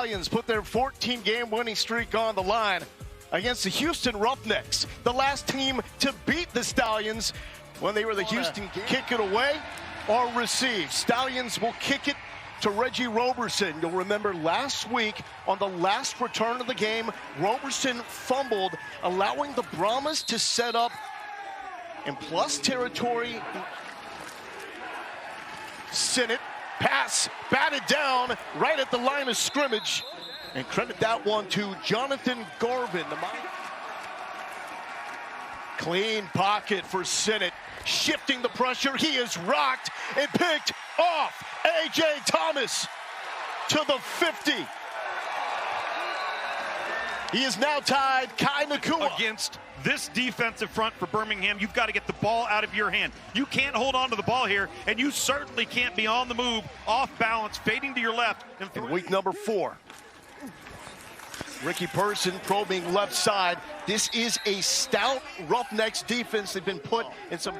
Stallions put their 14-game winning streak on the line against the Houston Roughnecks, the last team to beat the Stallions when they were the Houston. Kick it away or receive. Stallions will kick it to Reggie Roberson. You'll remember last week on the last return of the game, Roberson fumbled, allowing the Brahmas to set up in plus territory. Sinnott, pass, batted down right at the line of scrimmage. And credit that one to Jonathan Garvin. Clean pocket for Sinnott. Shifting the pressure, he is rocked and picked off. A.J. Thomas to the 50. He is now tied. Kai Nakua. Against this defensive front for Birmingham, you've got to get the ball out of your hand. You can't hold on to the ball here, and you certainly can't be on the move, off balance, fading to your left. In week number 4. Ricky Person probing left side. This is a stout Roughnecks defense. They've been put in some.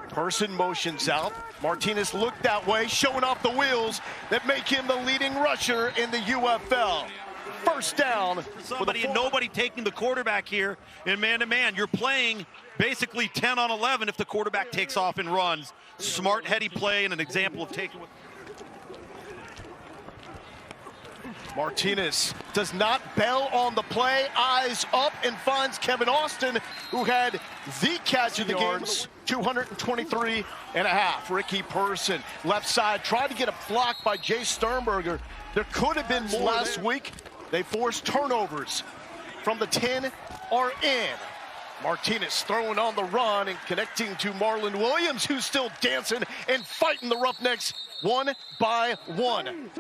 Person motions out. Martinez looked that way, showing off the wheels that make him the leading rusher in the UFL. First down. Somebody and nobody taking the quarterback here in man-to-man. You're playing basically 10 on 11 if the quarterback takes off and runs. Smart, heady play and an example of taking. Martinez does not bail on the play, eyes up and finds Kevin Austin, who had the catch of the game, 223 and a half. Ricky Person, left side, tried to get a block by Jay Sternberger. There could have been more last week. They forced turnovers from the 10 are in. Martinez throwing on the run and connecting to Marlon Williams, who's still dancing and fighting the Roughnecks one by one.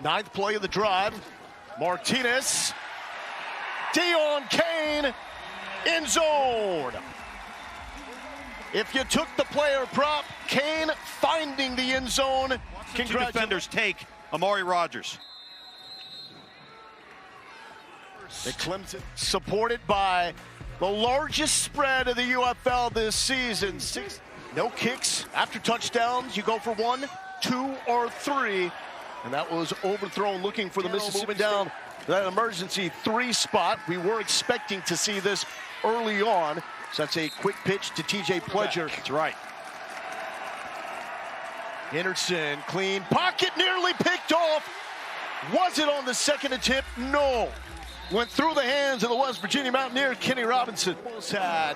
9th play of the drive. Martinez. Deon Cain in zone. If you took the player prop, Cain finding the end zone. Two defenders take Amari Rogers. The Clemson supported by the largest spread of the UFL this season. 6, no kicks after touchdowns. You go for 1, 2, or 3. And that was overthrown, looking for the Mississippi down that emergency 3 spot. We were expecting to see this early on. So that's a quick pitch to TJ Pledger. That's right. Henderson, clean pocket, nearly picked off. Was it on the second attempt? No. Went through the hands of the West Virginia Mountaineer, Kenny Robinson. The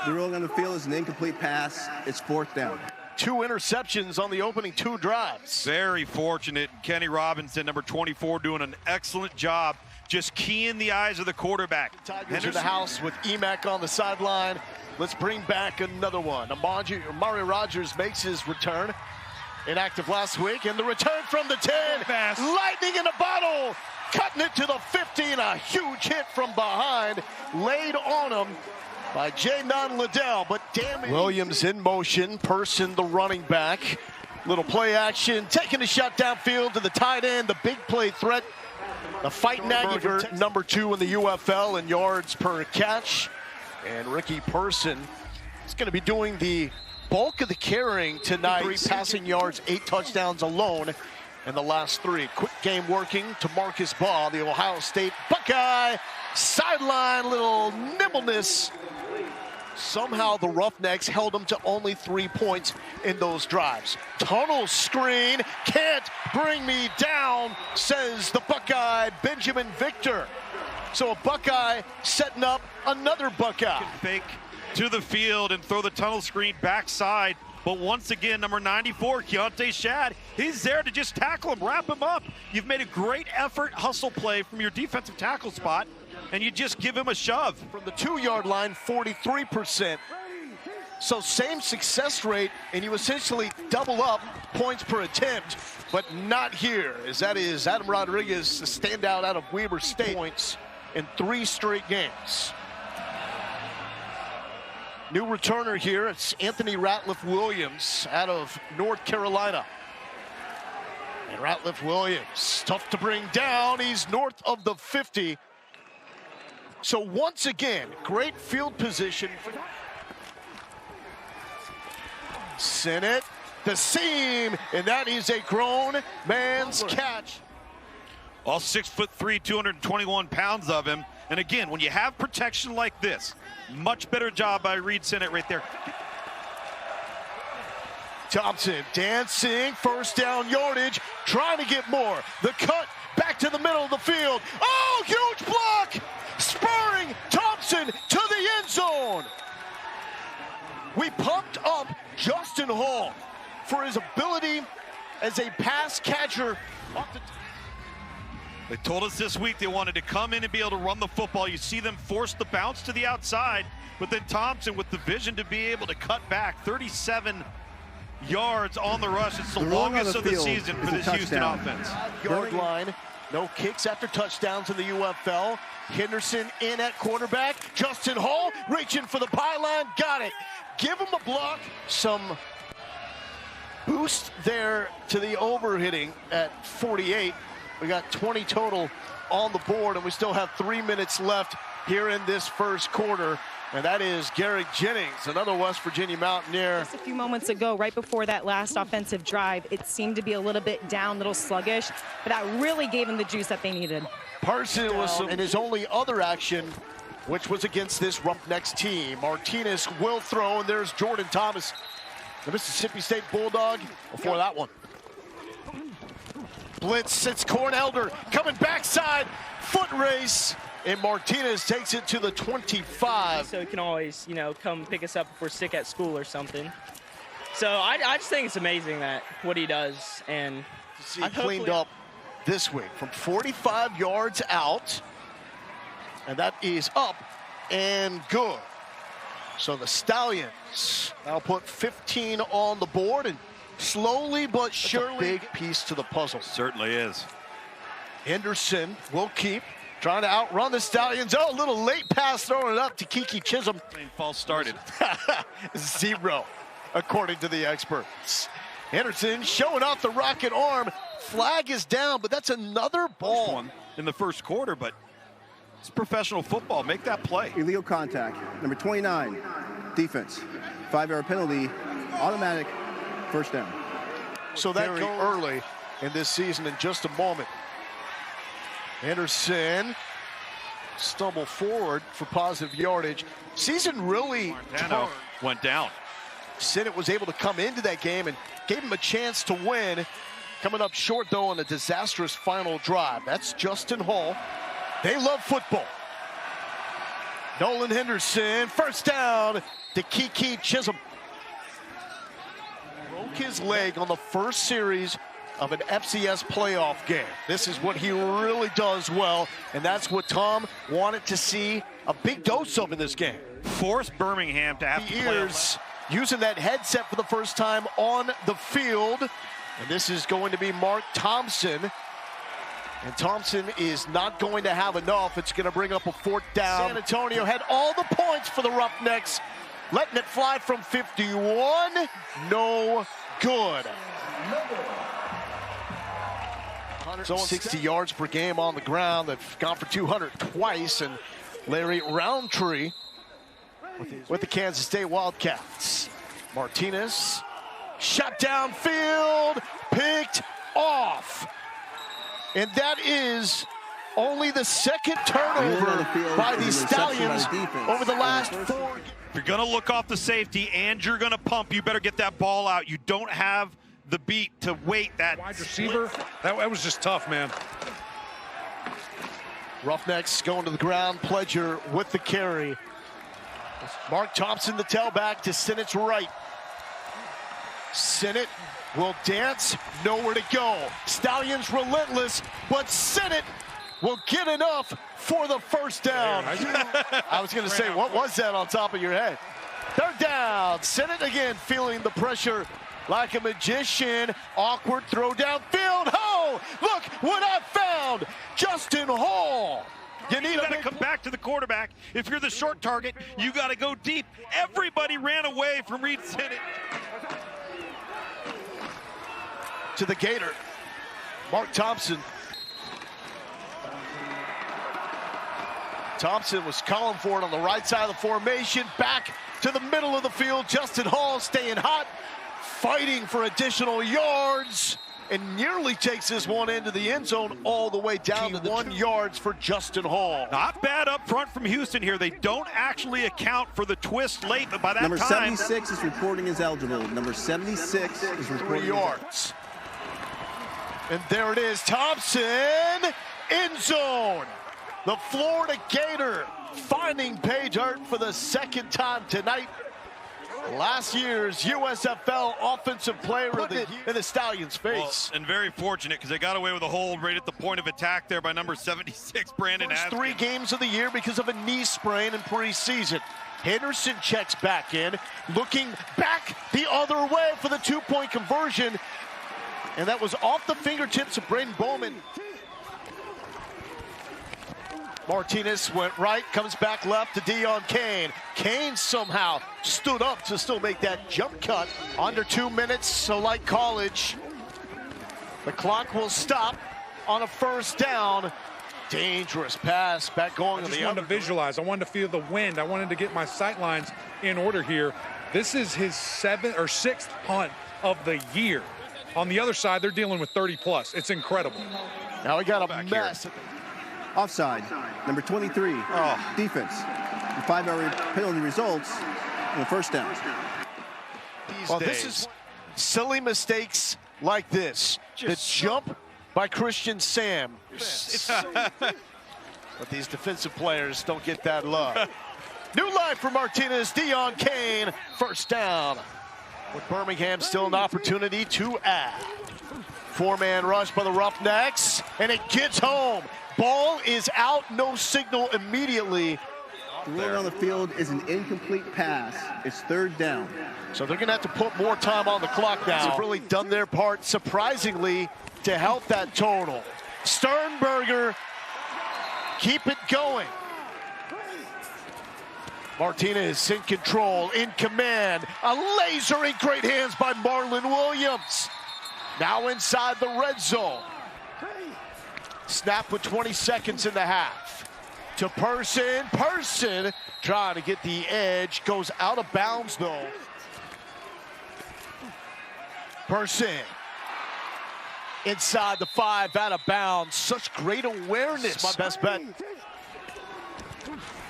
rule on the field is an incomplete pass. It's 4th down. 2 interceptions on the opening 2 drives. Very fortunate. Kenny Robinson, number 24, doing an excellent job just keying the eyes of the quarterback. Tigers in the house with Emack on the sideline. Let's bring back another one. Amari Rogers makes his return. Inactive last week, and the return from the 10. Lightning in a bottle. Cutting it to the 50, and a huge hit from behind. Laid on him by J-Non Liddell, but damn it. Williams in motion, Person the running back. Little play action, taking a shot downfield to the tight end, the big play threat. The Fighting Aggie, number 2 in the UFL in yards per catch. And Ricky Person is going to be doing the bulk of the carrying tonight. 3 passing yards, 8 touchdowns alone in the last 3. Quick game working to Marcus Baugh, the Ohio State Buckeye. Sideline, little nimbleness. Somehow the Roughnecks held them to only 3 points in those drives. Tunnel screen, can't bring me down, says the Buckeye, Benjamin Victor. So a Buckeye setting up another Buckeye. Fake to the field and throw the tunnel screen backside. But once again, number 94, Keontae Shad, he's there to just tackle him, wrap him up. You've made a great effort, hustle play from your defensive tackle spot, and you just give him a shove. From the 2-yard line, 43%. So same success rate, and you essentially double up points per attempt, but not here, as that is Adam Rodriguez, the standout out of Weber State, points in 3 straight games. New returner here, it's Anthony Ratliff Williams out of North Carolina. And Ratliff Williams, tough to bring down, he's north of the 50. So once again, great field position. Sinnott, the seam, and that is a grown man's catch. All 6'3", 221 pounds of him. And again, when you have protection like this, much better job by Reed Sinnott right there. Thompson dancing, first down yardage, trying to get more. The cut back to the middle of the field. Oh, huge block! Spurring Thompson to the end zone. We pumped up Justin Hall for his ability as a pass catcher. They told us this week they wanted to come in and be able to run the football. You see them force the bounce to the outside, but then Thompson with the vision to be able to cut back 37 yards on the rush. It's the longest of the season for this Houston offense. Yard line, no kicks after touchdowns in the UFL. Henderson in at quarterback. Justin Hall reaching for the pylon, got it. Give him a block, some boost there to the overhitting at 48. We got 20 total on the board, and we still have 3 minutes left here in this first quarter. And that is Garrett Jennings, another West Virginia Mountaineer. Just a few moments ago, right before that last offensive drive, it seemed to be a little bit down, a little sluggish, but that really gave him the juice that they needed. Parson was in his only other action, which was against this Roughnecks team. Martinez will throw, and there's Jordan Thomas, the Mississippi State Bulldog, before that one. Blitz, it's Corn Elder coming backside, foot race, and Martinez takes it to the 25. So he can always, you know, come pick us up if we're sick at school or something. So I just think it's amazing that what he does, and he cleaned up this week from 45 yards out, and that is up and good. So the Stallions now put 15 on the board, and slowly but surely, a big piece to the puzzle. Certainly is. Henderson will keep trying to outrun the Stallions. Oh, a little late pass throwing it up to Kiki Chisholm. False started. 0, according to the experts. Henderson showing off the rocket arm. Flag is down, but that's another ball. One in the first quarter, but it's professional football. Make that play. Illegal contact. Number 29, defense. 5-yard penalty, automatic first down. So that goes early in this season in just a moment. Henderson stumble forward for positive yardage. Season really went down. Sinnott was able to come into that game and gave him a chance to win. Coming up short, though, on a disastrous final drive. That's Justin Hall. They love football. Nolan Henderson, first down to Kiki Chisholm. Broke his leg on the first series of an FCS playoff game. This is what he really does well, and that's what Tom wanted to see a big dose of in this game. Force Birmingham to have ears using that headset for the first time on the field. And this is going to be Mark Thompson. And Thompson is not going to have enough. It's going to bring up a fourth down. San Antonio had all the points for the Roughnecks, letting it fly from 51. No good. 160 yards per game on the ground. They've gone for 200 twice. And Larry Roundtree with the Kansas State Wildcats. Martinez shot downfield, picked off. And that is only the second turnover by the Stallions over the last 4. If you're going to look off the safety and you're going to pump, you better get that ball out. You don't have the beat to wait that wide receiver. That was just tough, man. Roughnecks going to the ground. Pledger with the carry. Mark Thompson, the tailback, to Sinnott's right. Sinnott will dance, nowhere to go. Stallions relentless, but Sinnott will get enough for the first down. I was going to say, what was that on top of your head? Third down. Sinnott again feeling the pressure like a magician. Awkward throw downfield. Oh, look what I found. Justin Hall. You got to come back to the quarterback. If you're the short target, you got to go deep. Everybody ran away from Reed Sinnott. To the Gator, Mark Thompson. Thompson was calling for it on the right side of the formation. Back to the middle of the field. Justin Hall staying hot, fighting for additional yards. and nearly takes this one into the end zone all the way down to the 1 yards for Justin Hall. Not bad up front from Houston here. They don't actually account for the twist late, but by that Number time... 76 is reporting as eligible. Number 76 is reporting 3 yards. And there it is, Thompson, end zone. The Florida Gator finding pay dirt for the second time tonight. Last year's USFL Offensive Player of the Year in the Stallions' face. Well, and very fortunate because they got away with a hold right at the point of attack there by number 76, Brandon First Haskins. 3 games of the year because of a knee sprain in preseason. Henderson checks back in, looking back the other way for the 2-point conversion. And that was off the fingertips of Braden Bowman. Martinez went right, comes back left to Deon Cain. Cain somehow stood up to still make that jump cut. Under 2 minutes, so like college. The clock will stop on a first down. Dangerous pass back going on the other. I just wanted to visualize. I wanted to feel the wind. I wanted to get my sight lines in order here. This is his 7th or 6th punt of the year. On the other side, they're dealing with 30-plus. It's incredible. Now we got a mess. Offside, number 23, defense. The 5-yard penalty results in the first down. Well, this is silly mistakes like this. The jump by Christian Sam. But these defensive players don't get that love. New life for Martinez, Deon Cain, first down. With Birmingham still an opportunity to add. 4-man rush by the Roughnecks, and it gets home. Ball is out, no signal immediately. The rule on the field is an incomplete pass. It's 3rd down. So they're gonna have to put more time on the clock now. They've really done their part, surprisingly, to help that total. Sternberger, keep it going. Martinez in control, in command. A laser in great hands by Marlon Williams. Now inside the red zone. Snap with 20 seconds in the half. To Person. Person trying to get the edge. Goes out of bounds, though. Person. Inside the 5, out of bounds. Such great awareness. My best bet.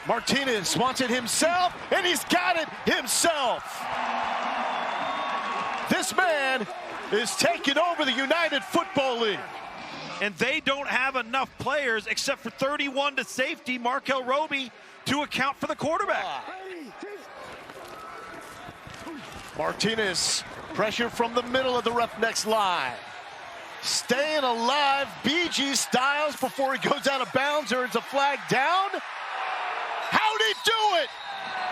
Martinez wants it himself, and he's got it himself. This man is taking over the United Football League. And they don't have enough players except for 31 to safety, Markel Roby, to account for the quarterback. Martinez, pressure from the middle of the Roughnecks line. Staying alive, BG Styles before he goes out of bounds. There's a flag down. How'd he do it?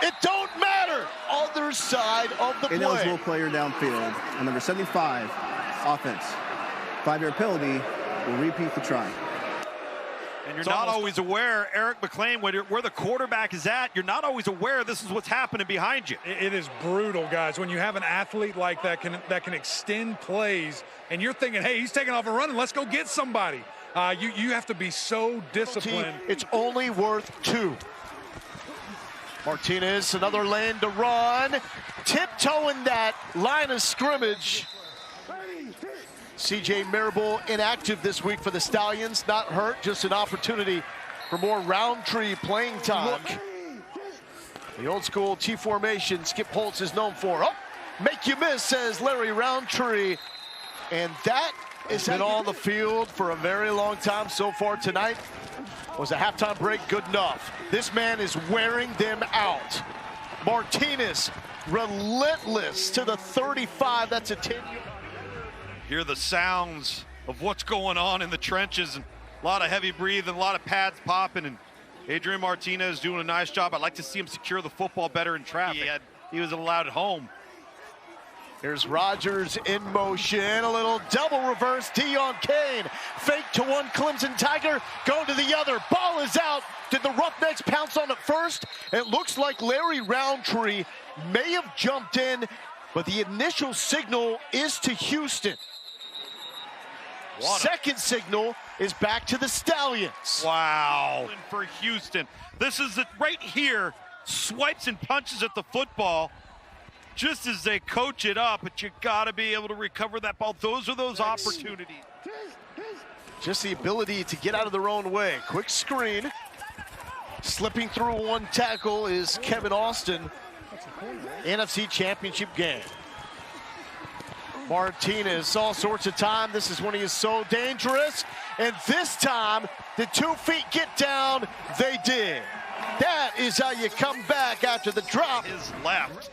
It don't matter. Other side of the play. Ineligible player downfield. And number 75, offense. 5-yard penalty will repeat the try. And you're not always aware, Eric McLean, where the quarterback is at, you're not always aware this is what's happening behind you. It is brutal, guys. When you have an athlete like that can extend plays, and you're thinking, hey, he's taking off and running, let's go get somebody. You have to be so disciplined. It's only worth 2. Martinez, another lane to run. Tiptoeing that line of scrimmage. C.J. Marable inactive this week for the Stallions. Not hurt, just an opportunity for more Roundtree playing time. Look, the old school T formation Skip Holtz is known for. Oh, make you miss, says Larry Roundtree. And that has been on the field for a very long time so far tonight. Was a halftime break good enough? This man is wearing them out. Martinez, relentless to the 35. That's a 10-yard. Hear the sounds of what's going on in the trenches, and a lot of heavy breathing, a lot of pads popping, and Adrian Martinez doing a nice job. I'd like to see him secure the football better in traffic. He was allowed at home. Here's Rodgers in motion, a little double reverse. Deon Cain, fake to one Clemson Tiger, go to the other. Ball is out. Did the Roughnecks pounce on it first? It looks like Larry Roundtree may have jumped in, but the initial signal is to Houston. Second signal is back to the Stallions. Wow. For Houston. This is it right here. Swipes and punches at the football. just as they coach it up, but you got to be able to recover that ball. Those are those opportunities. Just the ability to get out of their own way. Quick screen. Slipping through one tackle is Kevin Austin. NFC Championship game. Martinez, all sorts of time. This is when he is so dangerous. And this time, the 2 feet get down. They did. That is how you come back after the drop. His left.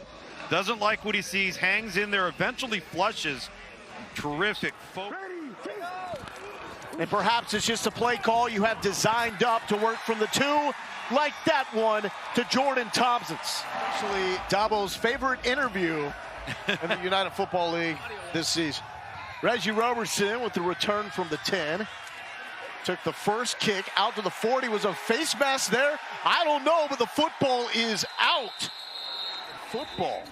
Doesn't like what he sees. Hangs in there. Eventually flushes. Terrific focus. And perhaps it's just a play call you have designed up to work from the 2, like that one to Jordan Thompson's. Actually, Dabo's favorite interview in the United Football League this season. Reggie Roberson with the return from the 10. Took the first kick out to the 40. Was a face mask there? I don't know, but the football is out. Football.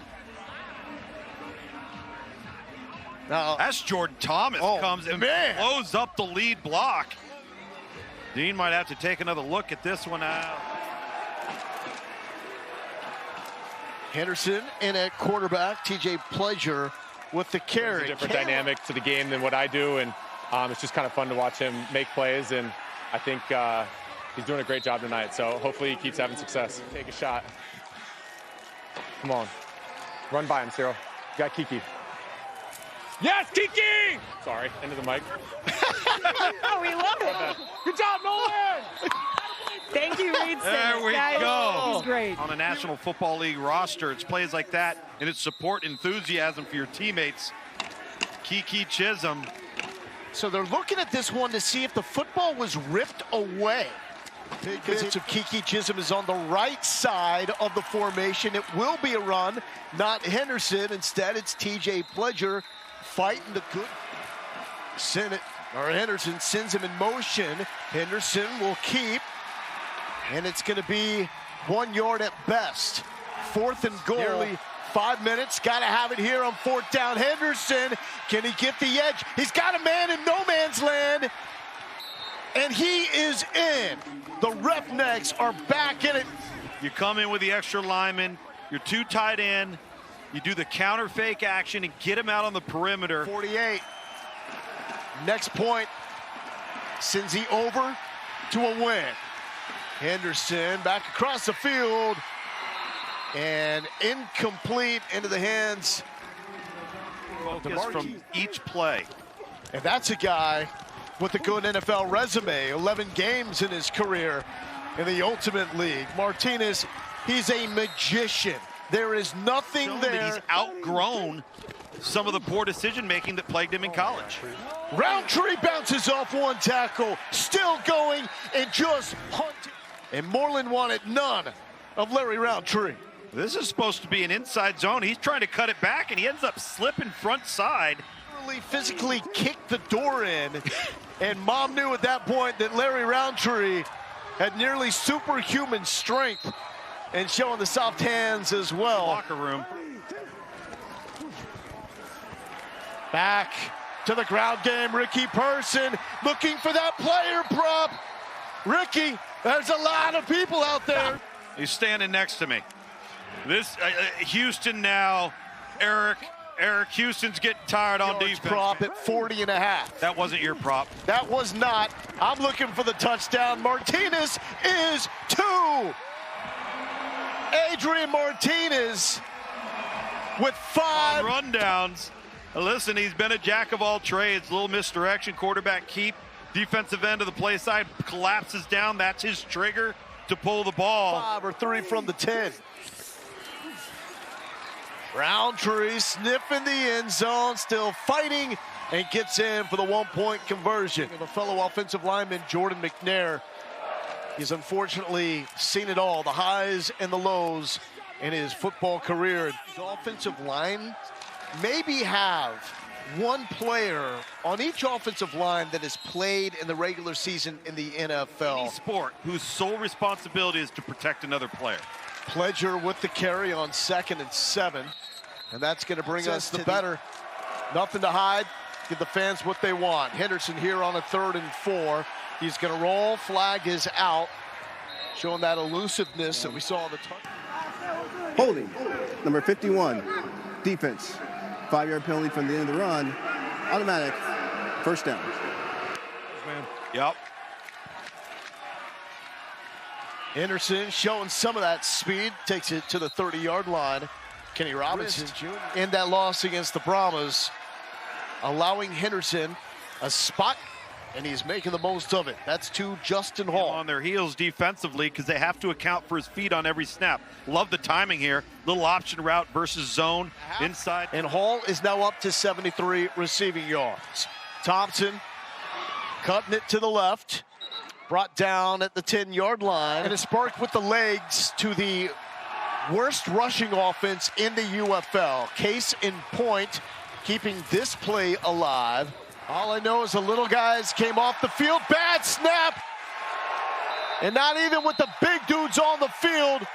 Now, That's Jordan Thomas comes and blows up the lead block. Dean might have to take another look at this one out. Henderson in at quarterback. TJ Pleasure with the carry. It's a different dynamic to the game than what I do, and it's just kind of fun to watch him make plays, and I think he's doing a great job tonight, so hopefully he keeps having success. Take a shot. Come on. Run by him, Cyril. You got Kiki. Yes, Kiki! Sorry, into the mic. Oh, we love it. Good job, Nolan! Thank you, Reed. There we go. He's great. On a National Football League roster, it's plays like that, and it's support enthusiasm for your teammates. Kiki Chisholm. So they're looking at this one to see if the football was ripped away. Because of Kiki Chisholm is on the right side of the formation. It will be a run, not Henderson. Instead, it's TJ Pleasure fighting the good. Henderson sends him in motion. Henderson will keep. And it's going to be 1 yard at best. 4th and goal. Nearly 5 minutes. Got to have it here on 4th down. Henderson, can he get the edge? He's got a man in no man's land. And he is in. The Roughnecks are back in it. You come in with the extra lineman. You're 2 tight end. You do the counter fake action and get him out on the perimeter. 48. Next point. Cincy over to a win. Henderson back across the field. And incomplete into the hands. Focus from each play. And that's a guy with a good NFL resume. 11 games in his career in the Ultimate League. Martinez, he's a magician. There is nothing there. That he's outgrown some of the poor decision-making that plagued him in college. Roundtree bounces off one tackle, still going and just hunting. And Moreland wanted none of Larry Roundtree. This is supposed to be an inside zone. He's trying to cut it back, and he ends up slipping front side. Physically kicked the door in, and Mom knew at that point that Larry Roundtree had nearly superhuman strength and showing the soft hands as well. Locker room. Back to the ground game. Ricky Person looking for that player prop. Ricky, there's a lot of people out there. He's standing next to me. This Houston now. Eric Houston's getting tired on defense. Prop at 40.5. That wasn't your prop. That was not. I'm looking for the touchdown. Martinez is 2. Adrian Martinez with 5 rundowns. Listen, he's been a jack of all trades. Little misdirection, quarterback keep, defensive end of the play side collapses down. That's his trigger to pull the ball. 5 or 3 from the 10. Roundtree sniffing the end zone, still fighting, and gets in for the 1-point conversion. The fellow offensive lineman, Jordan McNair, he's unfortunately seen it all, the highs and the lows in his football career. The offensive line maybe have one player on each offensive line that has played in the regular season in the NFL. Any sport whose sole responsibility is to protect another player. Pleasure with the carry on 2nd and 7. And that's going to bring us the better. Nothing to hide. Give the fans what they want. Henderson here on a 3rd and 4. He's going to roll. Flag is out. Showing that elusiveness that we saw on the touch. Holding, number 51, Defense, 5-yard penalty from the end of the run. Automatic first down. Yep. Henderson showing some of that speed, takes it to the 30-yard line. Kenny Robinson in that loss against the Brahmas, allowing Henderson a spot, and he's making the most of it. That's to Justin Hall. On their heels defensively because they have to account for his feet on every snap. Love the timing here. Little option route versus zone inside. And Hall is now up to 73 receiving yards. Thompson cutting it to the left. Brought down at the 10-yard line. And a spark with the legs to the worst rushing offense in the UFL. Case in point, keeping this play alive. All I know is the little guys came off the field. Bad snap. And not even with the big dudes on the field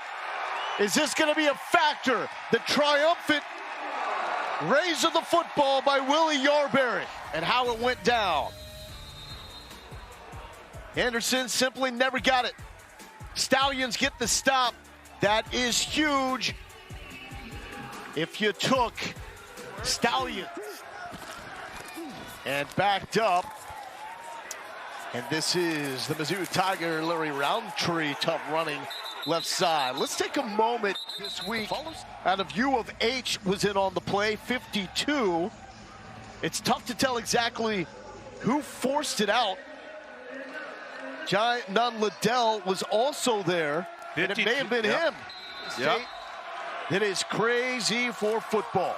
is this going to be a factor. The triumphant raise of the football by Willie Yarberry and how it went down. Henderson simply never got it. Stallions get the stop. That is huge. If you took Stallions and backed up, and this is the Mizzou Tiger, Larry Roundtree, tough running left side. Let's take a moment this week. Out of U of H was in on the play, 52. It's tough to tell exactly who forced it out. Giant Nunn Liddell was also there, and it may have been him. Yep. That is crazy for football.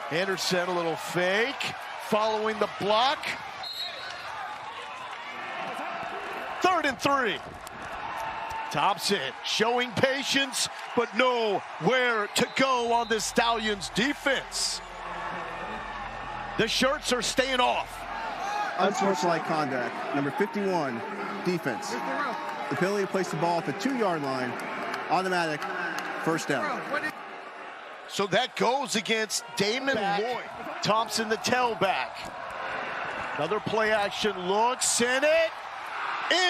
Henderson, a little fake, following the block. 3rd and 3. Thompson showing patience, but nowhere to go on the Stallions defense. The shirts are staying off. Unsportsmanlike conduct, number 51, defense. The penalty to place the ball at the 2-yard line. Automatic first down. So that goes against Damon Lloyd. Thompson, the tailback. Another play action look, sent it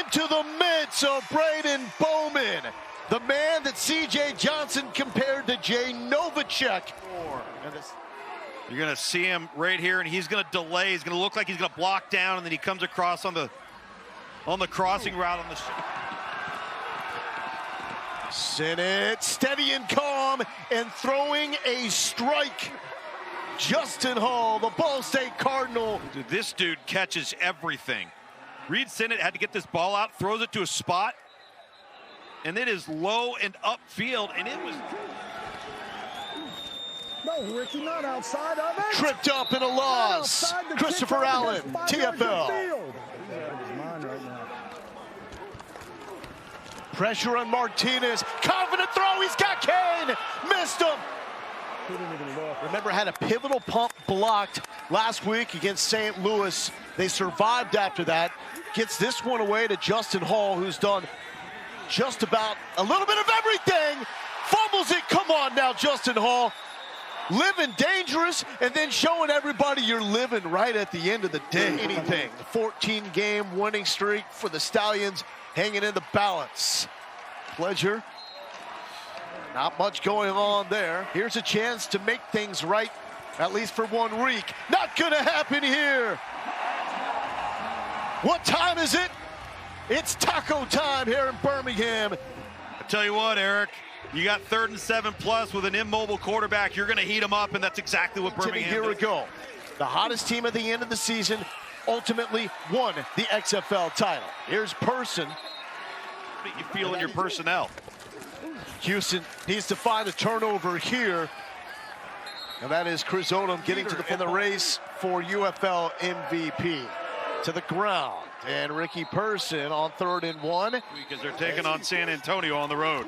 into the midst of Braden Bowman. The man that C.J. Johnson compared to Jay Novacek. You're going to see him right here, and he's going to delay. He's going to look like he's going to block down, and then he comes across on the crossing route on the. Sent it, steady and calm, and throwing a strike. Justin Hall, the Ball State Cardinal. Dude, this dude catches everything. Reed Sinnott had to get this ball out, throws it to a spot, and it is low and upfield, and it was. No, Ricky, not outside of it. Tripped up in a loss. Christopher Allen, TFL. Pressure on Martinez. Confident throw. He's got Kane. Missed him. Remember, had a pivotal pump blocked last week against St. Louis. They survived after that. Gets this one away to Justin Hall, who's done just about a little bit of everything. Fumbles it. Come on now, Justin Hall. Living dangerous and then showing everybody you're living right at the end of the day. Anything. 14-game winning streak for the Stallions hanging in the balance. Pleasure. Not much going on there. Here's a chance to make things right, at least for 1 week. Not gonna happen here. What time is it? It's taco time here in Birmingham. I tell you what, Eric. You got 3rd and 7+ with an immobile quarterback. You're going to heat them up, and that's exactly what Birmingham did. A year ago, the hottest team at the end of the season ultimately won the XFL title. Here's Person. What do you feel in your personnel? Houston needs to find a turnover here. And that is Chris Odom getting in the race for UFL MVP. To the ground. And Ricky Person on 3rd and 1. Because they're taking on San Antonio on the road.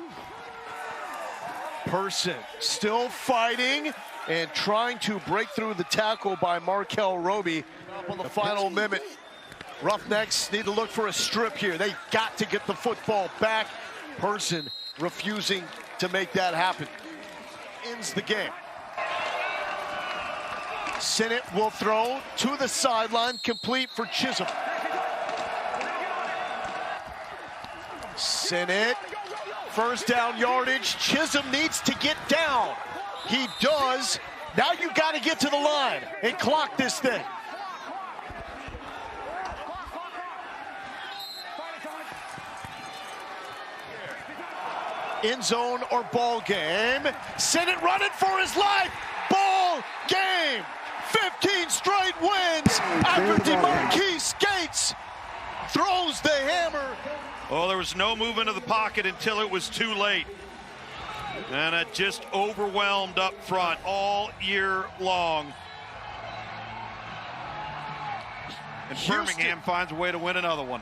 Person still fighting and trying to break through the tackle by Markel Roby on the final minute. Roughnecks need to look for a strip here. They got to get the football back. Person refusing to make that happen. Ends the game. Sinnott will throw to the sideline, complete for Chisholm. Sinnott. First down yardage. Chisholm needs to get down. He does. Now you got to get to the line and clock this thing. End zone or ball game. Send it running for his life. Ball game. 15 straight wins after DeMarquise Gates throws the hammer. Oh, there was no movement of the pocket until it was too late. And it just overwhelmed up front all year long. And Birmingham finds a way to win another one.